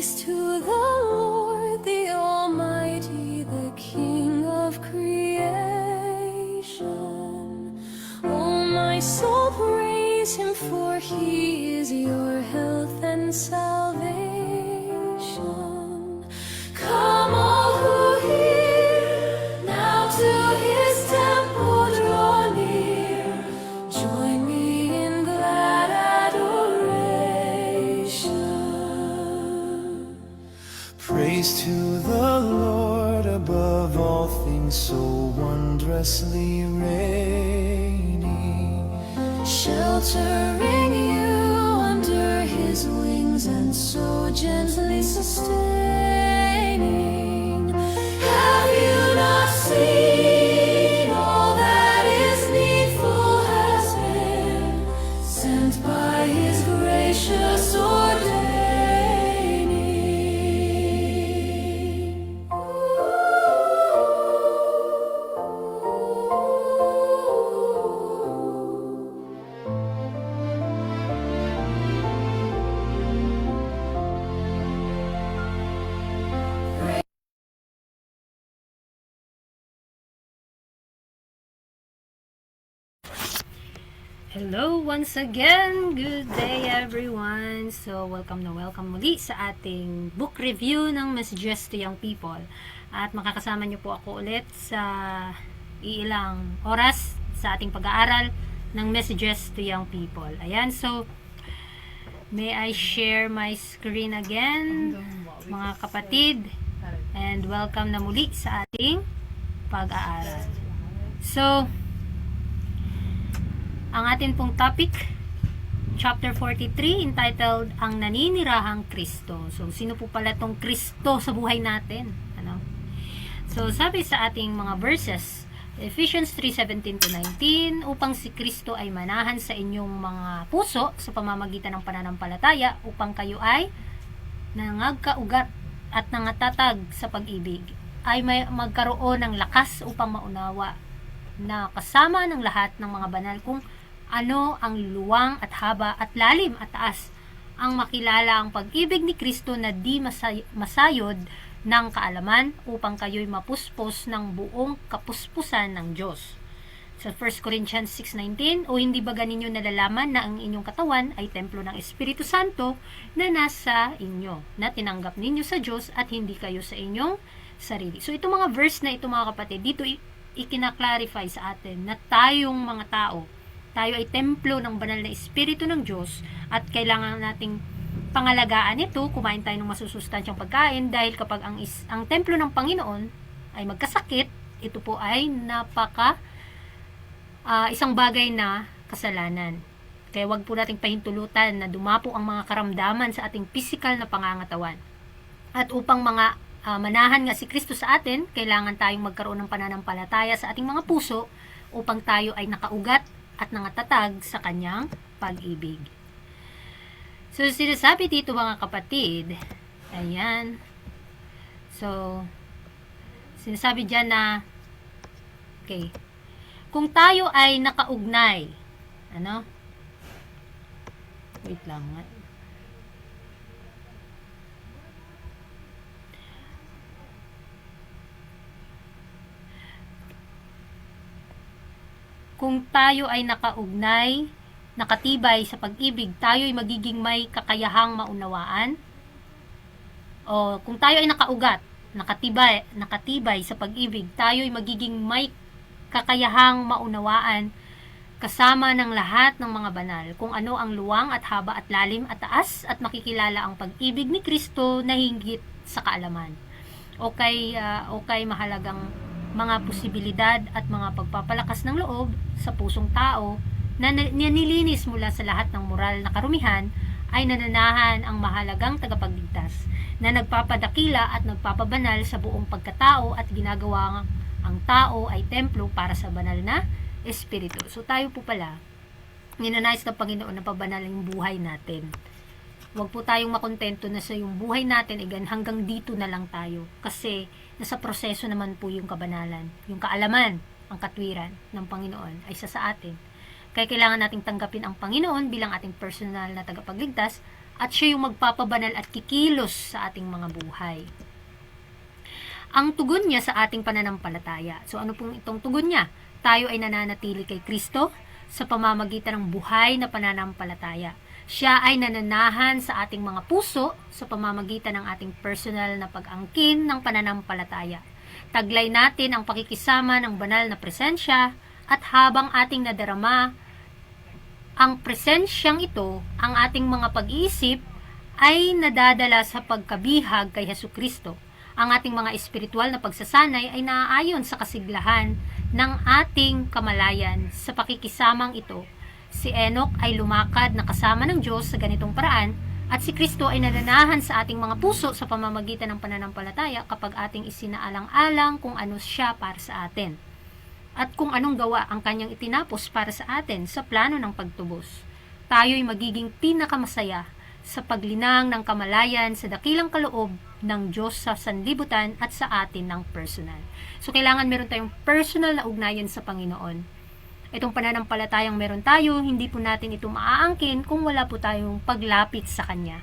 Praise to the Lord, the Almighty, the King of creation. Oh, my soul, praise Him, for He is your health and salvation. Come, all who hear, now to His temple draw near. Join me in glad adoration. Praise to the Lord above all things, so wondrously reigning. Sheltering you under His wings and so gently sustaining. Have you not seen all that is needful has been sent by His gracious ordaining? Hello once again! Good day everyone! So, welcome muli sa ating book review ng Messages to Young People. At makakasama niyo po ako ulit sa ilang oras sa ating pag-aaral ng Messages to Young People. Ayan, so may I share my screen again, mga kapatid, and welcome na muli sa ating pag-aaral. So, ang atin pong topic, chapter 43, entitled Ang Naninirahang Kristo. So, sino po pala tong Kristo sa buhay natin? Ano? So, sabi sa ating mga verses, Ephesians 3:17 to 19, upang si Kristo ay manahan sa inyong mga puso sa pamamagitan ng pananampalataya, upang kayo ay nangagkaugat at nangatatag sa pag-ibig, ay may magkaroon ng lakas upang maunawa na kasama ng lahat ng mga banal kung ano ang luwang at haba at lalim at taas, ang makilala ang pag-ibig ni Kristo na di masayod ng kaalaman, upang kayo'y mapuspos ng buong kapuspusan ng Diyos. Sa 1 Corinthians 6:19, o hindi ba ganinyo nalalaman na ang inyong katawan ay templo ng Espiritu Santo na nasa inyo, na tinanggap ninyo sa Diyos at hindi kayo sa inyong sarili. So itong mga verse na ito, mga kapatid, dito ikina-clarify sa atin na tayong mga tao, tayo ay templo ng banal na Espiritu ng Diyos at kailangan nating pangalagaan ito, kumain tayo ng masusustansyang pagkain, dahil kapag ang templo ng Panginoon ay magkasakit, ito po ay isang bagay na kasalanan. Kaya wag po nating pahintulutan na dumapo ang mga karamdaman sa ating physical na pangangatawan. At upang manahan nga si Kristo sa atin, kailangan tayong magkaroon ng pananampalataya sa ating mga puso upang tayo ay nakaugat at nangatatag sa kanyang pag-ibig. So, sinasabi dito, mga kapatid, ayan, so, sinasabi dyan na, okay, kung tayo ay nakaugnay, ano, wait lang nga, kung tayo ay nakaugnay, nakatibay sa pag-ibig, tayo ay magiging may kakayahang maunawaan. O kung tayo ay nakaugat, nakatibay sa pag-ibig, tayo ay magiging may kakayahang maunawaan kasama ng lahat ng mga banal kung ano ang luwang at haba at lalim at taas, at makikilala ang pag-ibig ni Kristo na hinggit sa kaalaman. O kay mahalagang mga posibilidad at mga pagpapalakas ng loob sa pusong tao na nilinis mula sa lahat ng moral na karumihan, ay nananahan ang mahalagang tagapagligtas na nagpapadakila at nagpapabanal sa buong pagkatao at ginagawa ang tao ay templo para sa banal na Espiritu. So tayo po pala, ninanais ng Panginoon na pabanal yung buhay natin. Huwag po tayong makontento na sa yung buhay natin, hanggang dito na lang tayo. Kasi nasa proseso naman po yung kabanalan, yung kaalaman, ang katwiran ng Panginoon ay sa atin. Kaya kailangan nating tanggapin ang Panginoon bilang ating personal na tagapagligtas at siya yung magpapabanal at kikilos sa ating mga buhay. Ang tugon niya sa ating pananampalataya. So ano pong itong tugon niya? Tayo ay nananatili kay Kristo sa pamamagitan ng buhay na pananampalataya. Siya ay nananahan sa ating mga puso sa pamamagitan ng ating personal na pag-angkin ng pananampalataya. Taglay natin ang pakikisama ng banal na presensya at habang ating nadarama ang presensyang ito, ang ating mga pag-iisip ay nadadala sa pagkabihag kay Hesukristo. Ang ating mga espiritual na pagsasanay ay naaayon sa kasiglahan ng ating kamalayan sa pakikisamang ito. Si Enoch ay lumakad na kasama ng Diyos sa ganitong paraan at si Kristo ay nananahan sa ating mga puso sa pamamagitan ng pananampalataya kapag ating isinaalang-alang kung ano siya para sa atin at kung anong gawa ang kanyang itinapos para sa atin sa plano ng pagtubos. Tayo'y magiging pinakamasaya sa paglinang ng kamalayan sa dakilang kaloob ng Diyos sa sanlibutan at sa atin ng personal. So, kailangan meron tayong personal na ugnayan sa Panginoon. Itong pananampalatayang meron tayo, hindi po natin ito maaangkin kung wala po tayong paglapit sa Kanya.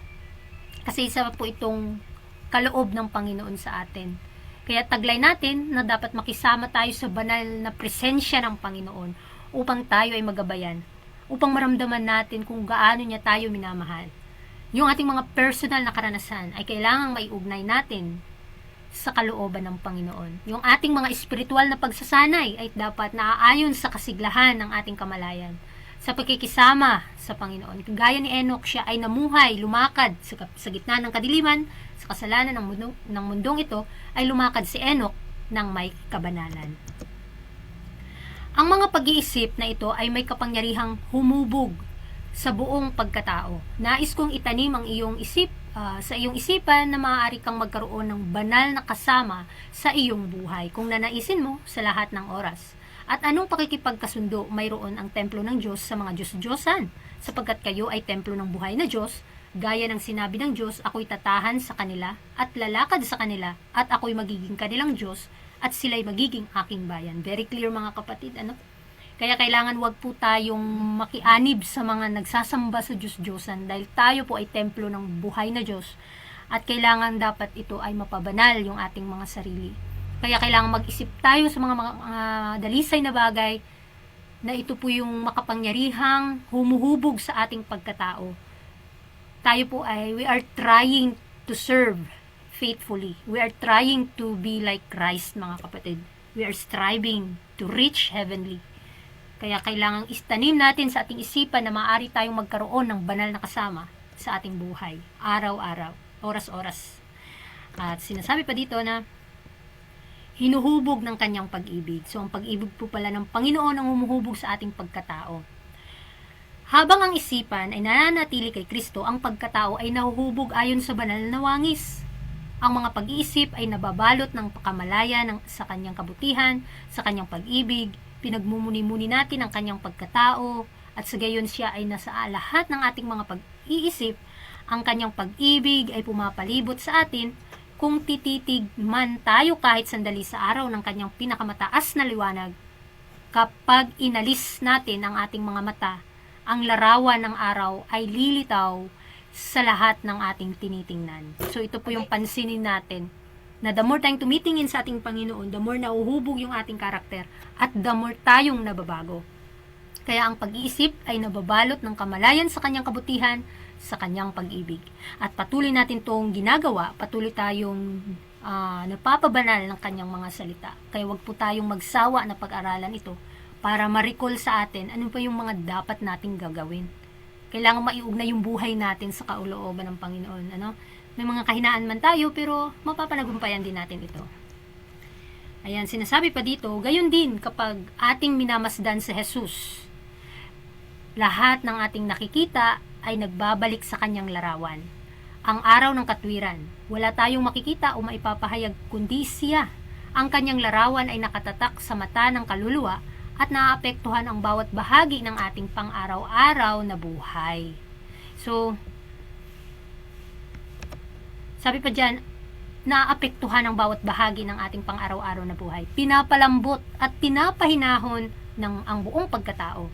Kasi isa po itong kaloob ng Panginoon sa atin. Kaya taglay natin na dapat makisama tayo sa banal na presensya ng Panginoon upang tayo ay magabayan, upang maramdaman natin kung gaano niya tayo minamahal. Yung ating mga personal na karanasan ay kailangang maiugnay natin sa kalooban ng Panginoon. Yung ating mga espiritual na pagsasanay ay dapat naaayon sa kasiglahan ng ating kamalayan, sa pagkikisama sa Panginoon. Gaya ni Enoch, siya ay namuhay, lumakad sa gitna ng kadiliman, sa kasalanan ng mundong ito, ay lumakad si Enoch ng may kabanalan. Ang mga pag-iisip na ito ay may kapangyarihang humubog sa buong pagkatao. Nais kong itanim ang sa iyong isipan na maaari kang magkaroon ng banal na kasama sa iyong buhay kung nanaisin mo sa lahat ng oras. At anong pakikipagkasundo mayroon ang templo ng Diyos sa mga Diyos-Diyosan, sapagkat kayo ay templo ng buhay na Diyos, gaya ng sinabi ng Diyos, ako'y tatahan sa kanila at lalakad sa kanila at ako'y magiging kanilang Diyos at sila'y magiging aking bayan. Very clear mga kapatid, ano? Kaya kailangan wag po tayong makianib sa mga nagsasamba sa Diyos-Diyosan dahil tayo po ay templo ng buhay na Diyos at kailangan dapat ito ay mapabanal yung ating mga sarili. Kaya kailangan mag-isip tayo sa mga dalisay na bagay na ito po yung makapangyarihang humuhubog sa ating pagkatao. Tayo po ay, we are trying to serve faithfully. We are trying to be like Christ, mga kapatid. We are striving to reach heavenly. Kaya kailangang istanim natin sa ating isipan na maaari tayong magkaroon ng banal na kasama sa ating buhay, araw-araw, oras-oras. At sinasabi pa dito na hinuhubog ng kanyang pag-ibig. So, ang pag-ibig po pala ng Panginoon ang humuhubog sa ating pagkatao. Habang ang isipan ay nananatili kay Kristo, ang pagkatao ay nahuhubog ayon sa banal na wangis. Ang mga pag-iisip ay nababalot ng kamalayan sa kanyang kabutihan, sa kanyang pag-ibig, pinagmumuni-muni natin ang kanyang pagkatao, at sa gayon siya ay nasa lahat ng ating mga pag-iisip. Ang kanyang pag-ibig ay pumapalibot sa atin kung tititig man tayo kahit sandali sa araw ng kanyang pinakamataas na liwanag. Kapag inalis natin ang ating mga mata, ang larawan ng araw ay lilitaw sa lahat ng ating tinitingnan. So ito po yung pansinin natin, na the more tayong tumitingin sa ating Panginoon, the more nauhubog yung ating karakter at the more tayong nababago. Kaya ang pag-iisip ay nababalot ng kamalayan sa kanyang kabutihan, sa kanyang pag-ibig. At patuloy natin itong ginagawa, patuloy tayong napapabanal ng kanyang mga salita. Kaya wag po tayong magsawa na pag-aralan ito para ma-recall sa atin ano pa yung mga dapat nating gagawin. Kailangan maiugnay yung buhay natin sa kaulooban ng Panginoon. Ano? May mga kahinaan man tayo, pero mapapanagumpayan din natin ito. Ayan, sinasabi pa dito, gayon din kapag ating minamasdan si Jesus, lahat ng ating nakikita ay nagbabalik sa kanyang larawan. Ang araw ng katwiran, wala tayong makikita o maipapahayag kundi siya. Ang kanyang larawan ay nakatatak sa mata ng kaluluwa at naaapektuhan ang bawat bahagi ng ating pang-araw-araw na buhay. So, sabi pa dyan, naapektuhan ang bawat bahagi ng ating pang-araw-araw na buhay. Pinapalambot at pinapahinahon ng ang buong pagkatao.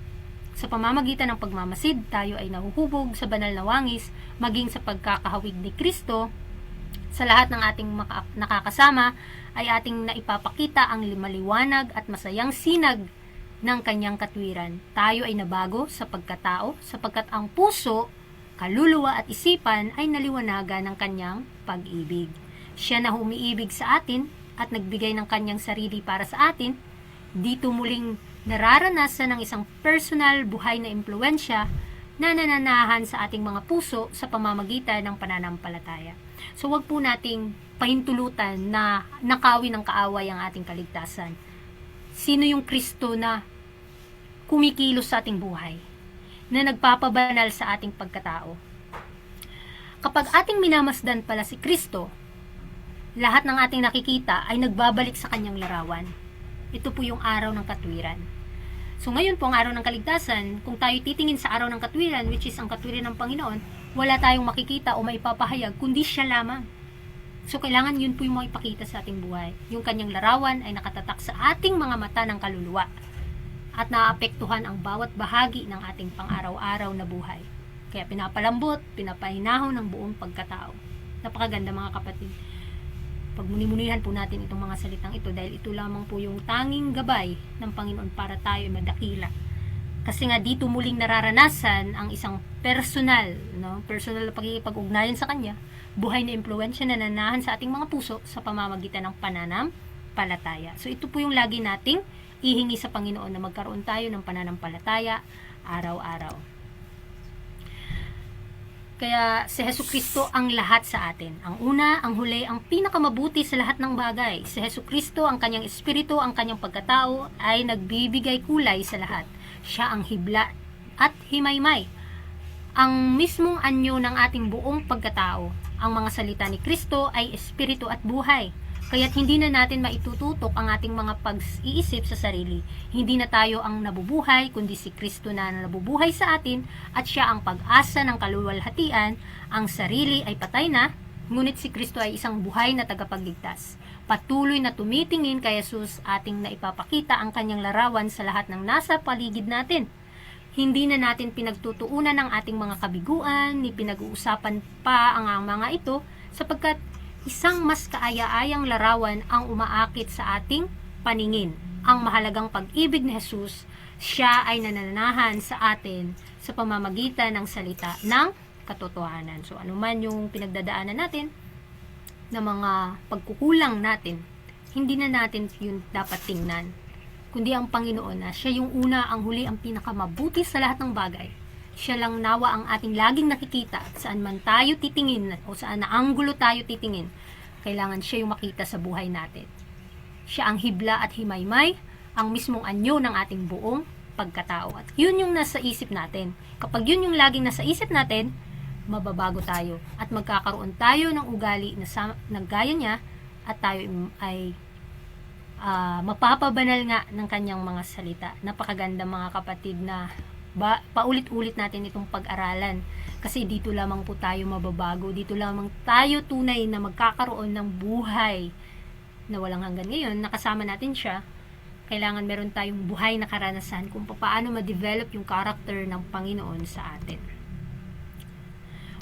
Sa pamamagitan ng pagmamasid, tayo ay nahuhubog sa banal na wangis, maging sa pagkakahawig ni Kristo. Sa lahat ng ating nakakasama ay ating naipapakita ang maliwanag at masayang sinag ng kanyang katwiran. Tayo ay nabago sa pagkatao sapagkat ang puso, kaluluwa at isipan ay naliwanagan ng kanyang pag-ibig. Siya na humiibig sa atin at nagbigay ng kanyang sarili para sa atin. Dito muling nararanasan ng isang personal buhay na impluensya na nananahan sa ating mga puso sa pamamagitan ng pananampalataya. So wag po nating pahintulutan na nakawin ng kaaway ang ating kaligtasan. Sino yung Kristo na kumikilos sa ating buhay, na nagpapabanal sa ating pagkatao? Kapag ating minamasdan pala si Kristo, lahat ng ating nakikita ay nagbabalik sa kanyang larawan. Ito po yung araw ng katwiran. So ngayon po ang araw ng kaligtasan, kung tayo titingin sa araw ng katwiran, which is ang katwiran ng Panginoon, wala tayong makikita o maipapahayag, kundi siya lamang. So kailangan yun po yung maipakita sa ating buhay. Yung kanyang larawan ay nakatatak sa ating mga mata ng kaluluwa at naapektuhan ang bawat bahagi ng ating pang-araw-araw na buhay. Kaya pinapalambot, pinapahinahon ng buong pagkatao. Napakaganda mga kapatid. Pagmuni-munihan po natin itong mga salitang ito dahil ito lamang po yung tanging gabay ng Panginoon para tayo ay madakila. Kasi nga dito muling nararanasan ang isang personal na pagkikipag-ugnayan sa Kanya, buhay na impluwensya na nanahan sa ating mga puso sa pamamagitan ng pananampalataya. So ito po yung lagi nating ihingi sa Panginoon na magkaroon tayo ng pananampalataya araw-araw. Kaya si Jesucristo ang lahat sa atin. Ang una, ang huli, ang pinakamabuti sa lahat ng bagay. Si Jesucristo, ang kanyang espiritu, ang kanyang pagkatao ay nagbibigay kulay sa lahat. Siya ang hibla at himaymay. Ang mismong anyo ng ating buong pagkatao. Ang mga salita ni Kristo ay espiritu at buhay. Kaya't hindi na natin maitututok ang ating mga pag-iisip sa sarili. Hindi na tayo ang nabubuhay, kundi si Kristo na nabubuhay sa atin at siya ang pag-asa ng kaluwalhatian. Ang sarili ay patay na, ngunit si Kristo ay isang buhay na tagapagligtas. Patuloy na tumitingin kay Jesus ating naipapakita ang kanyang larawan sa lahat ng nasa paligid natin. Hindi na natin pinagtutuunan ang ating mga kabiguan, ni pinag-uusapan pa ang mga ito, sapagkat isang mas kaaya-ayang larawan ang umaakit sa ating paningin. Ang mahalagang pag-ibig ni Jesus, siya ay nananahan sa atin sa pamamagitan ng salita ng katotohanan. So anuman yung pinagdadaanan natin, na mga pagkukulang natin, hindi na natin yun dapat tingnan. Kundi ang Panginoon na siya yung una, ang huli, ang pinakamabuti sa lahat ng bagay. Siya lang nawa ang ating laging nakikita, saan man tayo titingin o saan na anggulo tayo titingin. Kailangan siya yung makita sa buhay natin. Siya ang hibla at himaymay, ang mismong anyo ng ating buong pagkatao. At yun yung nasa isip natin. Kapag yun yung laging nasa isip natin, mababago tayo at magkakaroon tayo ng ugali na gaya niya at tayo ay mapapabanal nga ng kanyang mga salita. Napakaganda mga kapatid na paulit-ulit natin itong pag-aralan kasi dito lamang po tayo mababago, dito lamang tayo tunay na magkakaroon ng buhay na walang hanggan. Ngayon, nakasama natin siya, kailangan meron tayong buhay na karanasan kung paano ma-develop yung character ng Panginoon sa atin.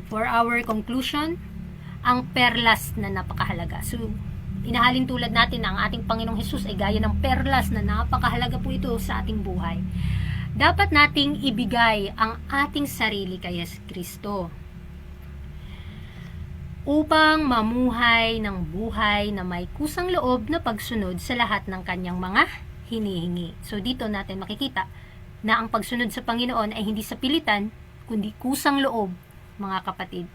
For our conclusion, ang perlas na napakahalaga. So, inahalin tulad natin na ang ating Panginoong Hesus ay gaya ng perlas na napakahalaga po ito sa ating buhay. Dapat nating ibigay ang ating sarili kay Kristo upang mamuhay ng buhay na may kusang loob na pagsunod sa lahat ng kanyang mga hinihingi. So dito natin makikita na ang pagsunod sa Panginoon ay hindi sa pilitan, kundi kusang loob, mga kapatid.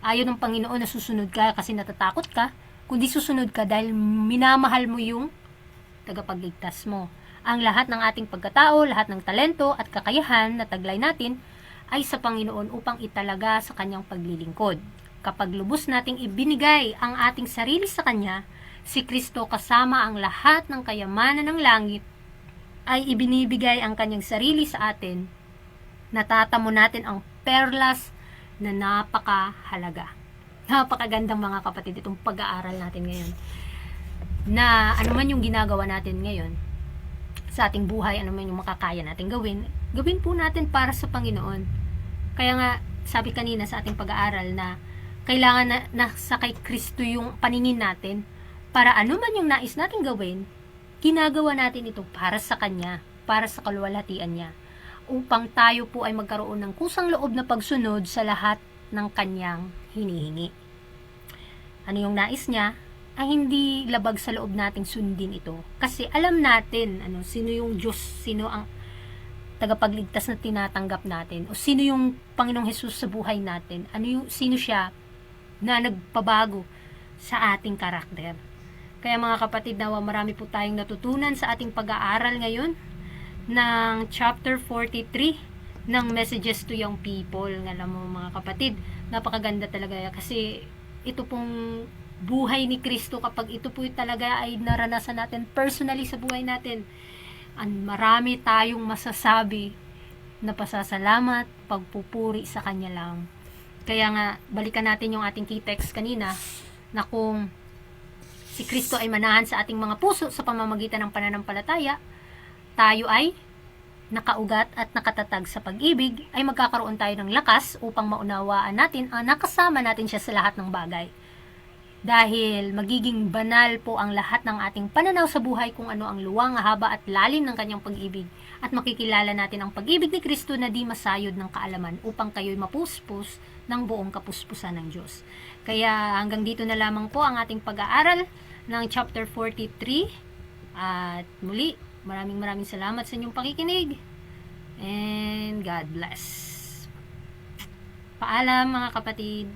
Ayaw ng Panginoon na susunod ka kasi natatakot ka, kundi susunod ka dahil minamahal mo yung tagapagligtas mo. Ang lahat ng ating pagkatao, lahat ng talento at kakayahan na taglay natin ay sa Panginoon upang italaga sa kanyang paglilingkod. Kapag lubos nating ibinigay ang ating sarili sa Kanya, si Kristo kasama ang lahat ng kayamanan ng langit ay ibinibigay ang kanyang sarili sa atin. Natatamo natin ang perlas na napakahalaga. Napakagandang mga kapatid itong pag-aaral natin ngayon. Na ano man yung ginagawa natin ngayon, sa ating buhay, ano man yung makakaya natin gawin, gawin po natin para sa Panginoon. Kaya nga, sabi kanina sa ating pag-aaral na kailangan na nasa kay Kristo yung paningin natin para ano man yung nais natin gawin, ginagawa natin ito para sa Kanya, para sa kaluwalhatian niya, upang tayo po ay magkaroon ng kusang loob na pagsunod sa lahat ng Kanyang hinihingi. Ano yung nais niya, ay hindi labag sa loob nating sundin ito. Kasi alam natin sino yung Diyos, sino ang tagapagligtas na tinatanggap natin, o sino yung Panginoong Hesus sa buhay natin, sino siya na nagpabago sa ating karakter. Kaya mga kapatid, nawa marami po tayong natutunan sa ating pag-aaral ngayon ng chapter 43 ng Messages to Young People. Alam mo mga kapatid, napakaganda talaga kasi ito pong buhay ni Kristo, kapag ito po talaga ay naranasan natin personally sa buhay natin, marami tayong masasabi na pasasalamat, pagpupuri sa Kanya lang. Kaya nga, balikan natin yung ating key text kanina na kung si Kristo ay manahan sa ating mga puso sa pamamagitan ng pananampalataya, tayo ay nakaugat at nakatatag sa pag-ibig, ay magkakaroon tayo ng lakas upang maunawaan natin ang nakasama natin siya sa lahat ng bagay. Dahil magiging banal po ang lahat ng ating pananaw sa buhay kung ano ang luwang, haba at lalim ng Kanyang pag-ibig, at makikilala natin ang pag-ibig ni Kristo na di masayod ng kaalaman upang kayo'y mapuspos ng buong kapuspusan ng Diyos. Kaya hanggang dito na lamang po ang ating pag-aaral ng chapter 43. At muli, maraming salamat sa inyong pakikinig. And God bless. Paalam mga kapatid.